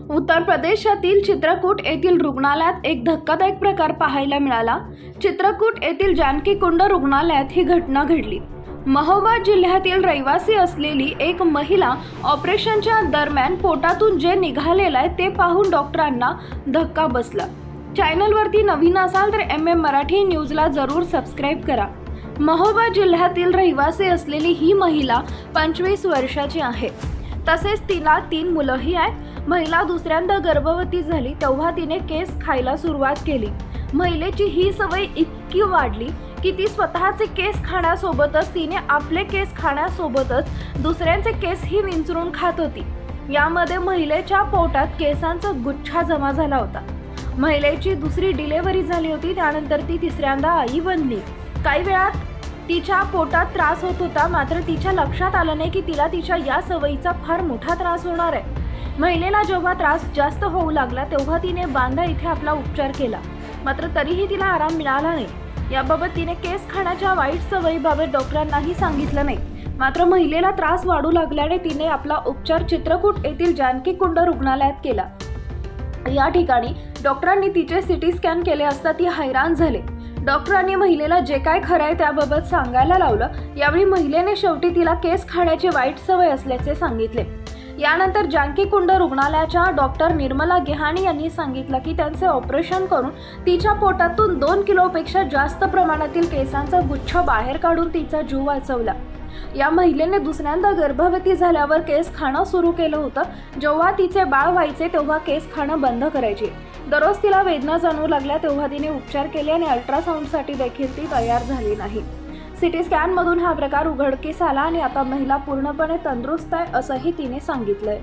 उत्तर प्रदेशातील चित्रकूट येथील रुग्णालयात एक धक्कादायक प्रकार पाहायला मिळाला। चित्रकूट येथील जानकी कुंड रुग्णालयात ही घटना घडली। महोबा जिल्ह्यातील रहिवासी असलेली एक महिला ऑपरेशनच्या दरम्यान पोटातून जे निघालेलं आहे ते पाहून डॉक्टरांना धक्का बसला। चॅनलवरती नवीन असाल तर MM मराठी न्यूजला जरूर सबस्क्राइब करा। महोबा जिल्ह्यातील रहिवासी असलेली ही महिला 25 वर्षाची आहे। तसेच तिला 3 मुलंही आहेत। महिला दुसऱ्यांदा गर्भवती झाली तेव्हा तिने केस खायला सुरुवात केली। महिलेची ही सवय इतकी वाढली की ती स्वतःचे केस खाण्यासोबतच तिने आपले केस खाण्यासोबतच दुसऱ्यांचे केसही विंचरून खात होती। यामध्ये महिलेच्या पोटात केसांचा गुच्छा जमा झाला होता। महिलेची दुसरी डिलिव्हरी झाली होती, त्यानंतर ती तिसऱ्यांदा आई बनली। काही वेळात तिच्या पोटात त्रास होत होता, मात्र तिच्या लक्षात आलं नाही की तिला तिच्या या सवयीचा फार मोठा त्रास होणार आहे। महिलेला जेव्हा त्रास जास्त होऊ लागला तेव्हा तिने बांदा इथे आपला उपचार केला, मात्र तरीही तिला आराम मिळाला नाही। याबाबत तिने केस खाण्याच्या वाईट सवयीबाबत डॉक्टरांनाही सांगितलं नाही, मात्र महिलेला त्रास वाढू लागल्याने तिने आपला उपचार चित्रकूट येथील जानकी कुंड रुग्णालयात केला। या ठिकाणी डॉक्टरांनी तिचे CT स्कॅन केले असता ती हैराण झाले। डॉक्टरांनी महिलेला जे काय खरं आहे त्याबाबत सांगायला लावलं। यावेळी महिलेने शेवटी तिला केस खाण्याची वाईट सवय असल्याचे सांगितले। यानंतर जानकी कुंड रुग्णालयाच्या डॉक्टर निर्मला गेहाणी यांनी सांगितलं की त्यांचे ऑपरेशन करून तिच्या पोटातून 2 किलोपेक्षा जास्त प्रमाणातील केसांचा गुच्छ बाहेर काढून तिचा जीव वाचवला। या महिलेने दुसऱ्यांदा गर्भवती झाल्यावर केस खाणं सुरू केलं होतं। जेव्हा तिचे बाळ व्हायचे तेव्हा केस खाणं बंद करायची। दररोज तिला वेदना जाणवू लागल्या तेव्हा तिने उपचार केले आणि अल्ट्रासाऊंडसाठी देखील ती तयार झाली नाही। CT स्कॅनमधून हा प्रकार उघडकीस आला आणि आता महिला पूर्णपणे तंदुरुस्त आहे असंही तिने सांगितलंय।